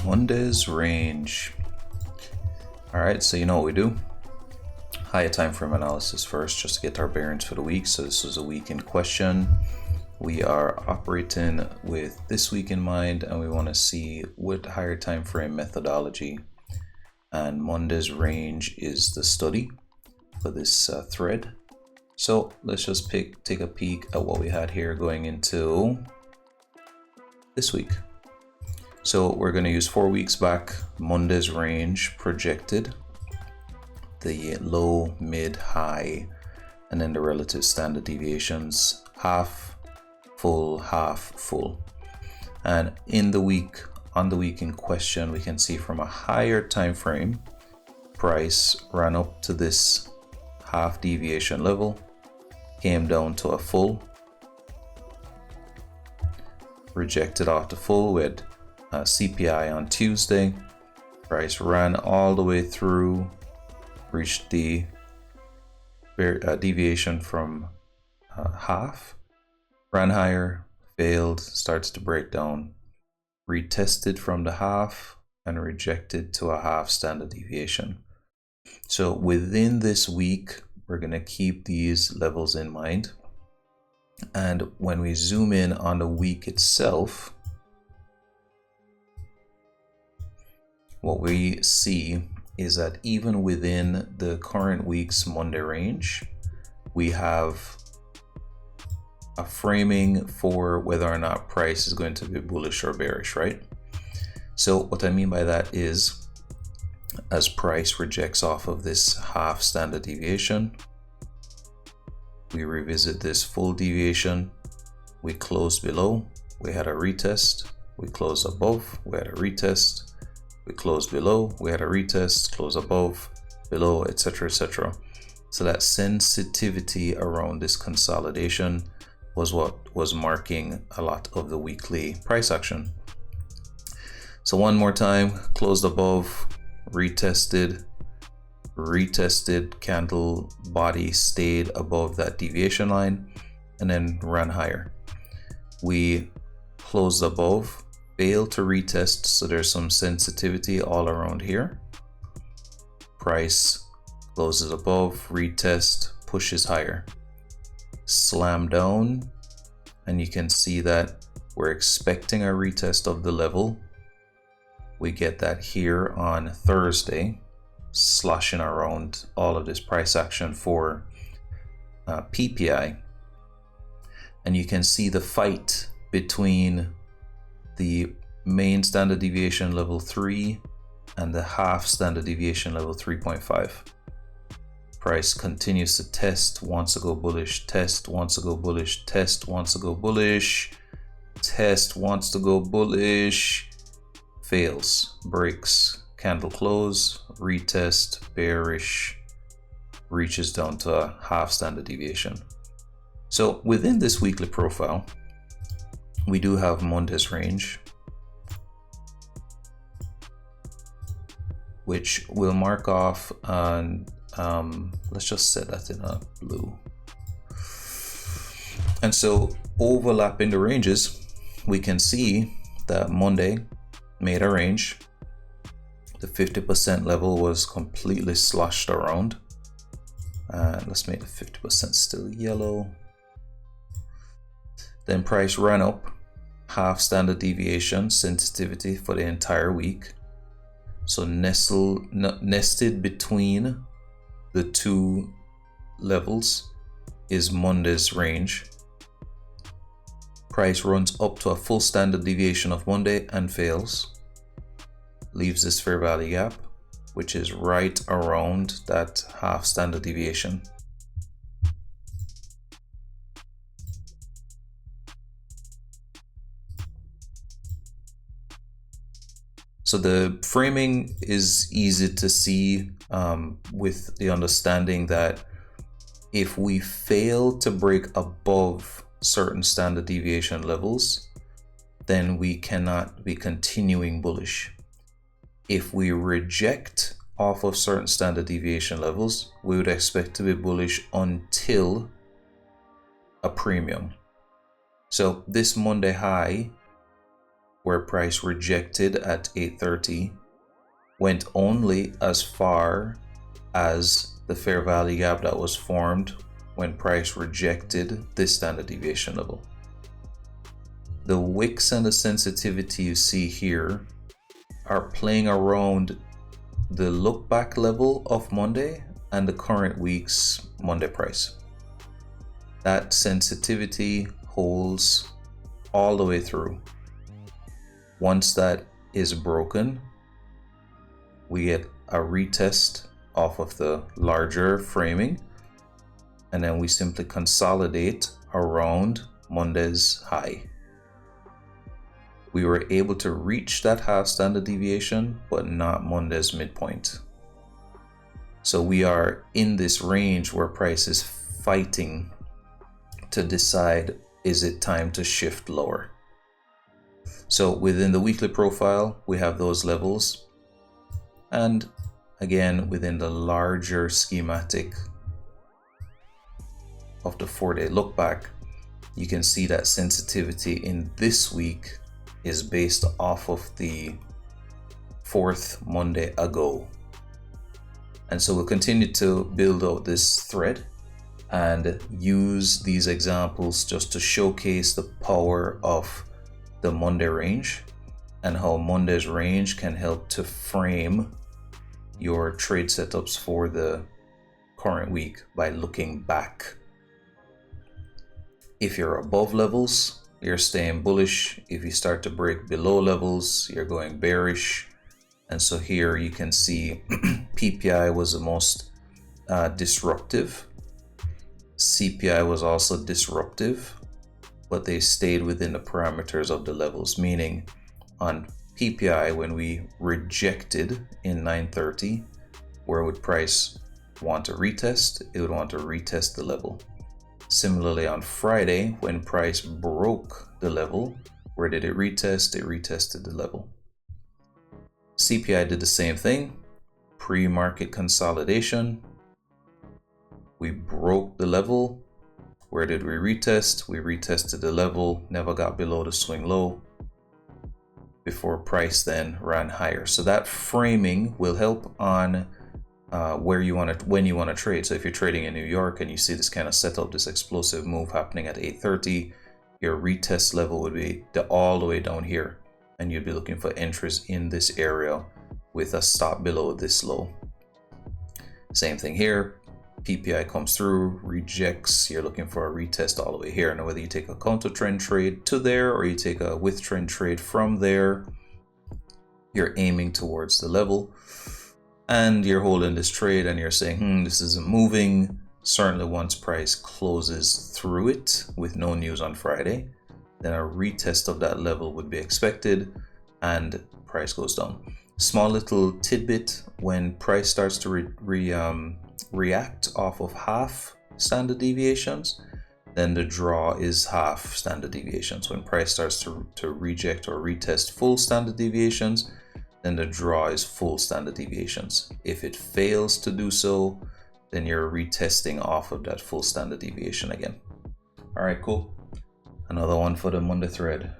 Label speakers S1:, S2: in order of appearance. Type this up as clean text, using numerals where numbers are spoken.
S1: Monday's range. All right, so you know what we do. Higher time frame analysis first, just to get our bearings for the week. So this was a week in question. We are operating with this week in mind, and we want to see what higher time frame methodology. And Monday's range is the study for this thread. So let's just take a peek at what we had here going into this week. So we're going to use 4 weeks back, Monday's range projected, the low, mid, high, and then the relative standard deviations, half, full, half, full. And in the week, on the week in question, we can see from a higher time frame, price ran up to this half deviation level, came down to a full, rejected off the full with CPI on Tuesday. Price ran all the way through, reached the deviation from half, ran higher, failed, starts to break down, retested from the half, and rejected to a half standard deviation. So within this week, we're going to keep these levels in mind. And when we zoom in on the week itself, what we see is that even within the current week's Monday range, we have a framing for whether or not price is going to be bullish or bearish, right? So what I mean by that is, as price rejects off of this half standard deviation, we revisit this full deviation, we close below, we had a retest, we close above, we had a retest, we close below, we had a retest, close above, below, etc., etc. So that sensitivity around this consolidation was what was marking a lot of the weekly price action. So one more time, closed above, retested, candle body stayed above that deviation line, and then ran higher. We closed above, failed to retest, so there's some sensitivity all around here. Price closes above, retest, pushes higher, slam down, and you can see that we're expecting a retest of the level. We get that here on Thursday, sloshing around all of this price action for PPI, and you can see the fight between the main standard deviation level 3 and the half standard deviation level 3.5. Price continues to test, wants to go bullish, test, wants to go bullish, test, wants to go bullish, test, wants to go bullish, fails, breaks, candle close, retest, bearish, reaches down to a half standard deviation. So within this weekly profile, we do have Monday's range, which we'll mark off on, let's just set that in a blue. And so overlapping the ranges, we can see that Monday made a range. The 50% level was completely sloshed around. Let's make the 50% still yellow. Then price ran up, half standard deviation sensitivity for the entire week. So nested between the two levels is Monday's range. Price runs up to a full standard deviation of Monday and fails. Leaves this fair value gap, which is right around that half standard deviation. So the framing is easy to see with the understanding that if we fail to break above certain standard deviation levels, then we cannot be continuing bullish. If we reject off of certain standard deviation levels, we would expect to be bullish until a premium. So this Monday high where price rejected at 8:30 went only as far as the fair value gap that was formed when price rejected this standard deviation level. The wicks and the sensitivity you see here are playing around the look back level of Monday and the current week's Monday price. That sensitivity holds all the way through. Once that is broken, we get a retest off of the larger framing, and then we simply consolidate around Monday's high. We were able to reach that half standard deviation, but not Monday's midpoint. So we are in this range where price is fighting to decide, is it time to shift lower? So within the weekly profile, we have those levels. And again, within the larger schematic of the 4-day look back, you can see that sensitivity in this week is based off of the 4th Monday ago. And so we'll continue to build out this thread and use these examples just to showcase the power of the Monday range and how Monday's range can help to frame your trade setups for the current week by looking back. If you're above levels, you're staying bullish. If you start to break below levels, you're going bearish. And so here you can see PPI was the most disruptive. CPI was also disruptive, but they stayed within the parameters of the levels, meaning on PPI, when we rejected in 9:30, where would price want to retest? It would want to retest the level. Similarly, on Friday, when price broke the level, where did it retest? It retested the level. CPI did the same thing, pre-market consolidation. We broke the level. Where did we retest? We retested the level, never got below the swing low before price then ran higher. So that framing will help on when you want to trade. So if you're trading in New York and you see this kind of setup, this explosive move happening at 8:30, your retest level would be all the way down here, and you'd be looking for entries in this area with a stop below this low. Same thing here. PPI comes through, rejects, you're looking for a retest all the way here. Now whether you take a counter trend trade to there or you take a with trend trade from there, you're aiming towards the level and you're holding this trade and you're saying, this isn't moving. Certainly once price closes through it with no news on Friday, then a retest of that level would be expected and price goes down. Small little tidbit, when price starts to react off of half standard deviations, then the draw is half standard deviations. When price starts to reject or retest full standard deviations, then the draw is full standard deviations. If it fails to do so, then you're retesting off of that full standard deviation again. All right, cool. Another one for the Monday thread.